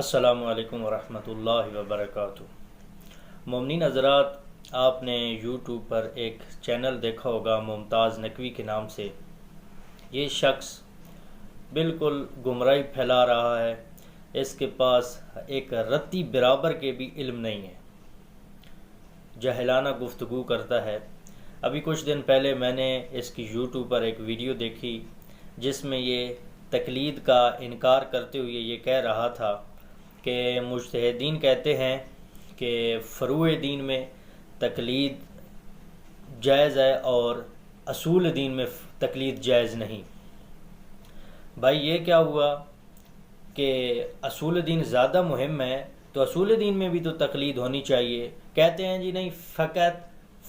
السلام علیکم ورحمۃ اللہ وبرکاتہ۔ مومنین حضرات، آپ نے یوٹیوب پر ایک چینل دیکھا ہوگا ممتاز نقوی کے نام سے۔ یہ شخص بالکل گمراہی پھیلا رہا ہے، اس کے پاس ایک رتی برابر کے بھی علم نہیں ہے، جاہلانہ گفتگو کرتا ہے۔ ابھی کچھ دن پہلے میں نے اس کی یوٹیوب پر ایک ویڈیو دیکھی جس میں یہ تقلید کا انکار کرتے ہوئے یہ کہہ رہا تھا کہ مجتہدین کہتے ہیں کہ فروع دین میں تقلید جائز ہے اور اصول دین میں تقلید جائز نہیں۔ بھائی یہ کیا ہوا کہ اصول دین زیادہ مہم ہے تو اصول دین میں بھی تو تقلید ہونی چاہیے۔ کہتے ہیں جی نہیں، فقط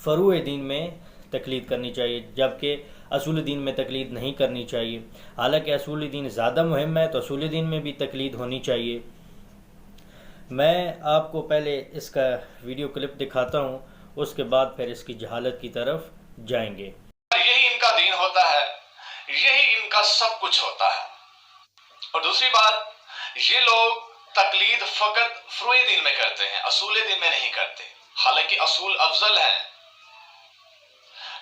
فروع دین میں تقلید کرنی چاہیے، جبکہ اصول دین میں تقلید نہیں کرنی چاہیے۔ حالانکہ اصول دین زیادہ مہم ہے تو اصول دین میں بھی تقلید ہونی چاہیے۔ میں آپ کو پہلے اس کا ویڈیو کلپ دکھاتا ہوں، اس کے بعد پھر اس کی جہالت کی طرف جائیں گے۔ یہی ان کا دین ہوتا ہے، یہی ان کا سب کچھ ہوتا ہے۔ اور دوسری بات، یہ لوگ تقلید فقط فروعی دین میں کرتے ہیں، اصول دین میں نہیں کرتے، حالانکہ اصول افضل ہیں،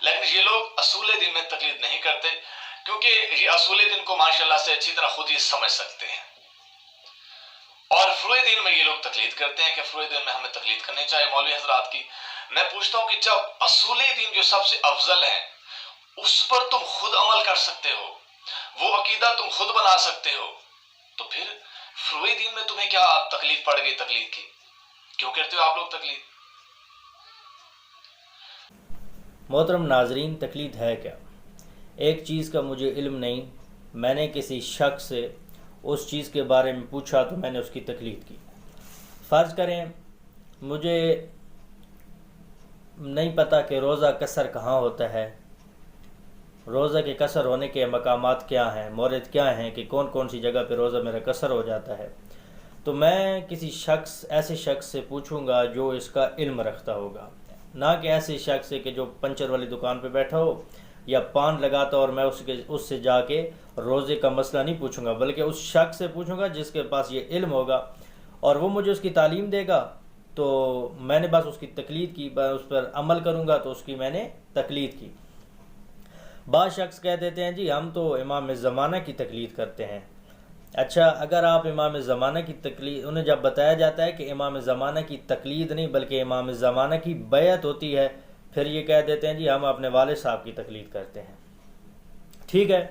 لیکن یہ لوگ اصول دین میں تقلید نہیں کرتے کیونکہ یہ اصول دین کو ماشاءاللہ سے اچھی طرح خود ہی سمجھ سکتے ہیں۔ اور فروع دین میں یہ لوگ تقلید کرتے ہیں کہ فروع دین میں ہمیں تقلید کرنی چاہیے مولوی حضرات کی۔ میں پوچھتا ہوں کہ جب اصول دین جو سب سے افضل ہے اس پر تم خود عمل کر سکتے ہو، وہ عقیدہ تم خود بنا سکتے ہو، تو پھر فروع دین میں تمہیں کیا تکلیف پڑ گئی تقلید کی؟ کیوں کرتے ہو آپ لوگ تقلید؟ محترم ناظرین، تقلید ہے کیا؟ ایک چیز کا مجھے علم نہیں، میں نے کسی شخص سے اس چیز کے بارے میں پوچھا تو میں نے اس کی تقلید کی۔ فرض کریں مجھے نہیں پتہ کہ روزہ قصر کہاں ہوتا ہے، روزہ کے قصر ہونے کے مقامات کیا ہیں، مورد کیا ہیں کہ کون کون سی جگہ پہ روزہ میرا قصر ہو جاتا ہے، تو میں کسی ایسے شخص سے پوچھوں گا جو اس کا علم رکھتا ہوگا، نہ کہ ایسے شخص سے کہ جو پنچر والی دکان پہ بیٹھا ہو یا پان لگاتا اور میں اس سے جا کے روزے کا مسئلہ نہیں پوچھوں گا، بلکہ اس شخص سے پوچھوں گا جس کے پاس یہ علم ہوگا اور وہ مجھے اس کی تعلیم دے گا، تو میں نے بس اس کی تقلید کی، اس پر عمل کروں گا تو اس کی میں نے تقلید کی۔ بعض شخص کہہ دیتے ہیں جی ہم تو امام زمانہ کی تقلید کرتے ہیں۔ اچھا، اگر آپ امام زمانہ کی تقلید، انہیں جب بتایا جاتا ہے کہ امام زمانہ کی تقلید نہیں بلکہ امام زمانہ کی بیعت ہوتی ہے، پھر یہ کہہ دیتے ہیں جی ہم اپنے والد صاحب کی تقلید کرتے ہیں۔ ٹھیک ہے،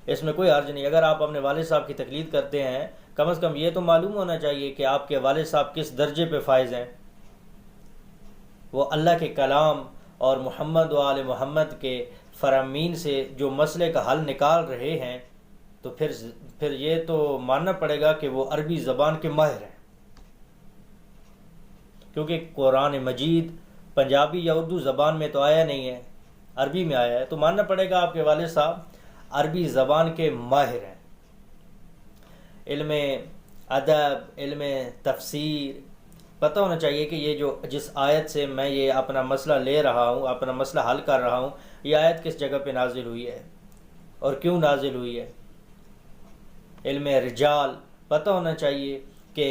اس میں کوئی حرج نہیں، اگر آپ اپنے والد صاحب کی تقلید کرتے ہیں کم از کم یہ تو معلوم ہونا چاہیے کہ آپ کے والد صاحب کس درجے پہ فائز ہیں، وہ اللہ کے کلام اور محمد و آل محمد کے فرامین سے جو مسئلے کا حل نکال رہے ہیں، تو پھر یہ تو ماننا پڑے گا کہ وہ عربی زبان کے ماہر ہیں، کیونکہ قرآن مجید پنجابی یا اردو زبان میں تو آیا نہیں ہے، عربی میں آیا ہے، تو ماننا پڑے گا آپ کے والد صاحب عربی زبان کے ماہر ہیں۔ علم ادب، علم تفسیر، پتہ ہونا چاہیے کہ یہ جس آیت سے میں یہ اپنا مسئلہ لے رہا ہوں، اپنا مسئلہ حل کر رہا ہوں، یہ آیت کس جگہ پہ نازل ہوئی ہے اور کیوں نازل ہوئی ہے۔ علم رجال، پتہ ہونا چاہیے کہ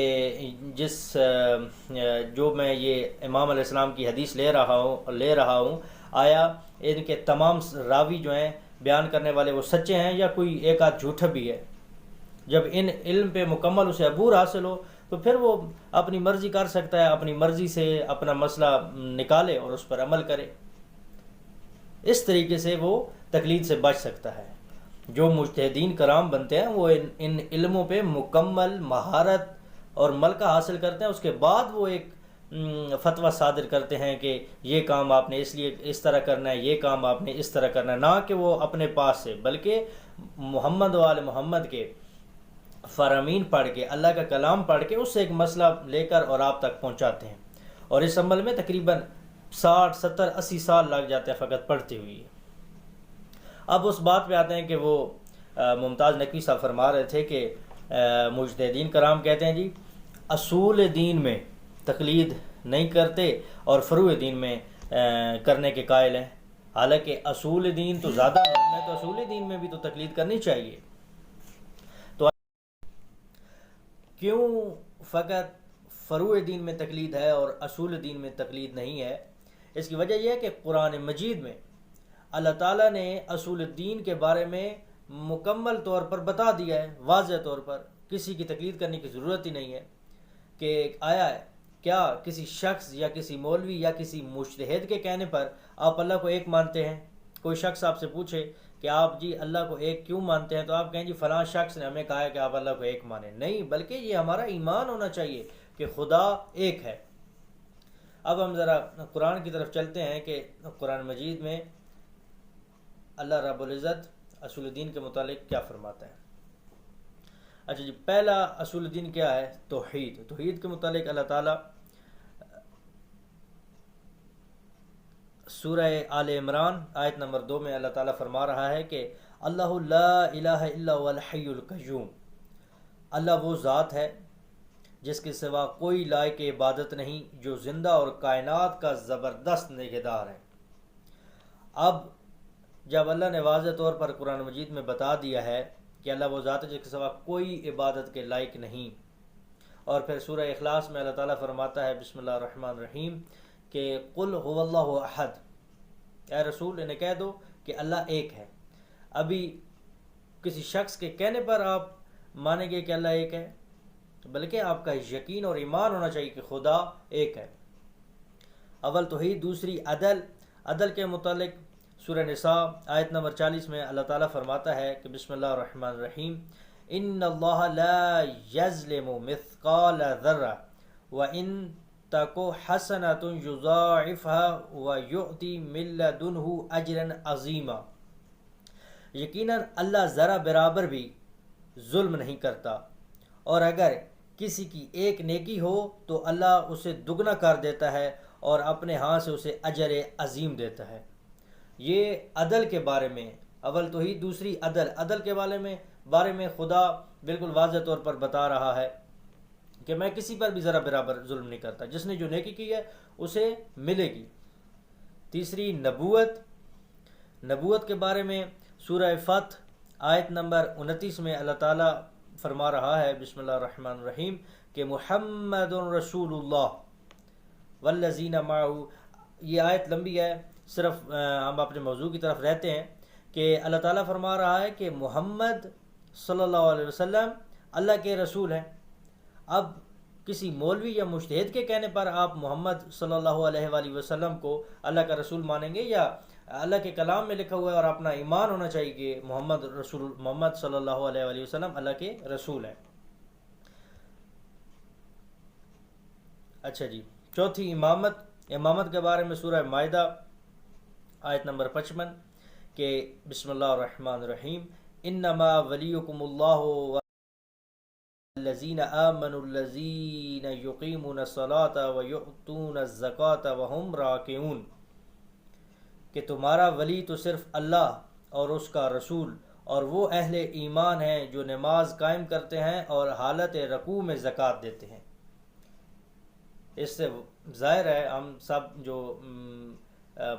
جو میں یہ امام علیہ السلام کی حدیث لے رہا ہوں، آیا ان کے تمام راوی جو ہیں بیان کرنے والے وہ سچے ہیں یا کوئی ایک آدھ جھوٹا بھی ہے۔ جب ان علم پہ مکمل اسے عبور حاصل ہو تو پھر وہ اپنی مرضی کر سکتا ہے، اپنی مرضی سے اپنا مسئلہ نکالے اور اس پر عمل کرے، اس طریقے سے وہ تقلید سے بچ سکتا ہے۔ جو مجتہدین کرام بنتے ہیں وہ ان علموں پہ مکمل مہارت اور ملکہ حاصل کرتے ہیں، اس کے بعد وہ ایک فتویٰ صادر کرتے ہیں کہ یہ کام آپ نے اس طرح کرنا ہے، یہ کام آپ نے اس طرح کرنا ہے، نہ کہ وہ اپنے پاس سے، بلکہ محمد و آل محمد کے فرامین پڑھ کے، اللہ کا کلام پڑھ کے اس سے ایک مسئلہ لے کر اور آپ تک پہنچاتے ہیں، اور اس عمل میں تقریباً 60 70 80 سال لگ جاتے ہیں فقط پڑھتے ہوئے۔ اب اس بات پہ آتے ہیں کہ وہ ممتاز نقوی صاحب فرما رہے تھے کہ مجتہدین کرام کہتے ہیں جی اصول دین میں تقلید نہیں کرتے اور فروع دین میں کرنے کے قائل ہیں، حالانکہ اصول دین تو زیادہ مہم ہے، تو اصول دین میں بھی تو تقلید کرنی چاہیے۔ تو کیوں فقط فروع دین میں تقلید ہے اور اصول دین میں تقلید نہیں ہے۔ اس کی وجہ یہ ہے کہ قرآن مجید میں اللہ تعالیٰ نے اصول دین کے بارے میں مکمل طور پر بتا دیا ہے، واضح طور پر، کسی کی تقلید کرنے کی ضرورت ہی نہیں ہے۔ کہ آیا ہے کیا کسی شخص یا کسی مولوی یا کسی مجتہد کے کہنے پر آپ اللہ کو ایک مانتے ہیں؟ کوئی شخص آپ سے پوچھے کہ آپ جی اللہ کو ایک کیوں مانتے ہیں، تو آپ کہیں جی فلاں شخص نے ہمیں کہا ہے کہ آپ اللہ کو ایک مانیں۔ نہیں، بلکہ یہ ہمارا ایمان ہونا چاہیے کہ خدا ایک ہے۔ اب ہم ذرا قرآن کی طرف چلتے ہیں کہ قرآن مجید میں اللہ رب العزت اصول دین کے متعلق کیا فرماتا ہے۔ اچھا جی، پہلا اصول دین کیا ہے؟ توحید۔ توحید کے متعلق اللہ تعالیٰ سورہ آل عمران آیت نمبر 2 میں اللہ تعالیٰ فرما رہا ہے کہ اللہ لا الہ الا هو الحی القیوم، اللہ وہ ذات ہے جس کے سوا کوئی لائق عبادت نہیں، جو زندہ اور کائنات کا زبردست نگہدار ہے۔ اب جب اللہ نے واضح طور پر قرآن مجید میں بتا دیا ہے کہ اللہ وہ ذات ہے جس کے سوا کوئی عبادت کے لائق نہیں، اور پھر سورہ اخلاص میں اللہ تعالیٰ فرماتا ہے بسم اللہ الرحمن الرحیم کہ قل هو اللہ احد، اے رسول انہیں کہہ دو کہ اللہ ایک ہے۔ ابھی کسی شخص کے کہنے پر آپ مانیں گے کہ اللہ ایک ہے، بلکہ آپ کا یقین اور ایمان ہونا چاہیے کہ خدا ایک ہے۔ اول توحید، دوسری عدل۔ عدل کے متعلق سورہ نساء آیت نمبر 40 میں اللہ تعالیٰ فرماتا ہے کہ بسم اللہ الرحمن الرحیم ان اللہ لا یظلم مثقال ذرہ وان تک حسنۃ یضاعفها ویؤتی من لدنہ اجرا عظیما۔ یقیناً اللہ ذرہ برابر بھی ظلم نہیں کرتا، اور اگر کسی کی ایک نیکی ہو تو اللہ اسے دگنا کر دیتا ہے اور اپنے ہاں سے اسے اجر عظیم دیتا ہے۔ یہ عدل کے بارے میں اول توحید، دوسری عدل۔ عدل کے بارے میں خدا بالکل واضح طور پر بتا رہا ہے کہ میں کسی پر بھی ذرا برابر ظلم نہیں کرتا، جس نے جو نیکی کی ہے اسے ملے گی۔ تیسری نبوت۔ نبوت کے بارے میں سورہ فتح آیت نمبر 29 میں اللہ تعالیٰ فرما رہا ہے بسم اللہ الرحمن الرحیم کہ محمد رسول اللہ والذین معہ۔ یہ آیت لمبی ہے، صرف ہم اپنے موضوع کی طرف رہتے ہیں کہ اللہ تعالیٰ فرما رہا ہے کہ محمد صلی اللہ علیہ وسلم اللہ کے رسول ہیں۔ اب کسی مولوی یا مجتہد کے کہنے پر آپ محمد صلی اللہ علیہ وآلہ وسلم کو اللہ کا رسول مانیں گے، یا اللہ کے کلام میں لکھا ہوا ہے اور اپنا ایمان ہونا چاہیے کہ محمد صلی اللہ علیہ وآلہ وسلم اللہ کے رسول ہیں۔ اچھا جی، چوتھی امامت۔ امامت کے بارے میں سورہ مائدہ آیت نمبر 55 کہ بسم اللہ الرحمن الرحیم انما ولیکم اللہ والذین آمنوا الذین یقیمون الصلاة ویؤتون الزکاة وہم راکعون، کہ تمہارا ولی تو صرف اللہ اور اس کا رسول اور وہ اہل ایمان ہیں جو نماز قائم کرتے ہیں اور حالت رکوع میں زکوٰۃ دیتے ہیں۔ اس سے ظاہر ہے ہم سب جو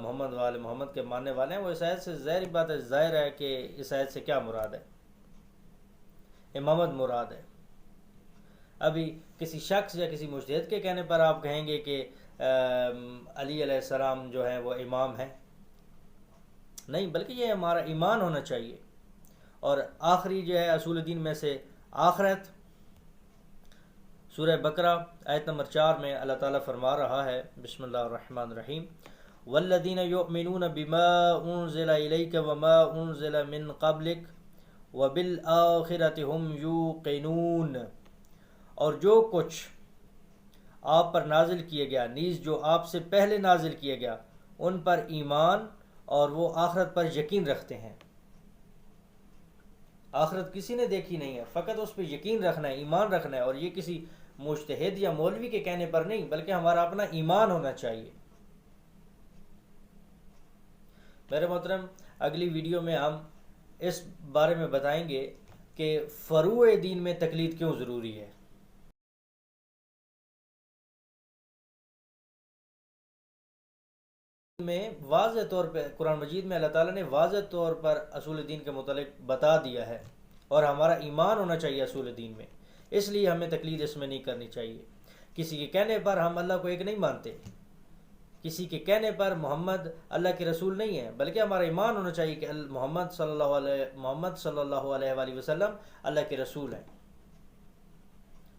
محمد والے محمد کے ماننے والے ہیں وہ اس آیت سے ظاہری بات ہے، ظاہر ہے کہ اس آیت سے کیا مراد ہے؟ امامت مراد ہے۔ ابھی کسی شخص یا کسی مجتہد کے کہنے پر آپ کہیں گے کہ علی علیہ السلام جو ہیں وہ امام ہیں، نہیں، بلکہ یہ ہمارا ایمان ہونا چاہیے۔ اور آخری جو ہے اصول دین میں سے آخرت۔ سورہ بقرہ آیت نمبر 4 میں اللہ تعالیٰ فرما رہا ہے بسم اللہ الرحمن الرحیم والذین یؤمنون بما انزل الیک وما انزل من قبلک وبالآخرۃ هم یوقنون، اور جو کچھ آپ پر نازل کیا گیا نیز جو آپ سے پہلے نازل کیا گیا ان پر ایمان اور وہ آخرت پر یقین رکھتے ہیں۔ آخرت کسی نے دیکھی نہیں ہے، فقط اس پہ یقین رکھنا ہے، ایمان رکھنا ہے، اور یہ کسی مجتہد یا مولوی کے کہنے پر نہیں بلکہ ہمارا اپنا ایمان ہونا چاہیے۔ میرے محترم، اگلی ویڈیو میں ہم اس بارے میں بتائیں گے کہ فروع دین میں تقلید کیوں ضروری ہے۔ میں واضح طور پہ قرآن مجید میں اللہ تعالیٰ نے واضح طور پر اصول دین کے متعلق بتا دیا ہے، اور ہمارا ایمان ہونا چاہیے اصول دین میں۔ اس لیے ہمیں تقلید اس میں نہیں کرنی چاہیے. کسی کے کہنے پر ہم اللہ کو ایک نہیں مانتے، کسی کے کہنے پر محمد اللہ کے رسول نہیں ہے، بلکہ ہمارا ایمان ہونا چاہیے کہ محمد صلی اللہ علیہ وآلہ وسلم اللہ کے رسول ہیں.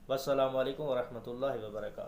والسلام علیکم ورحمۃ اللہ وبرکاتہ.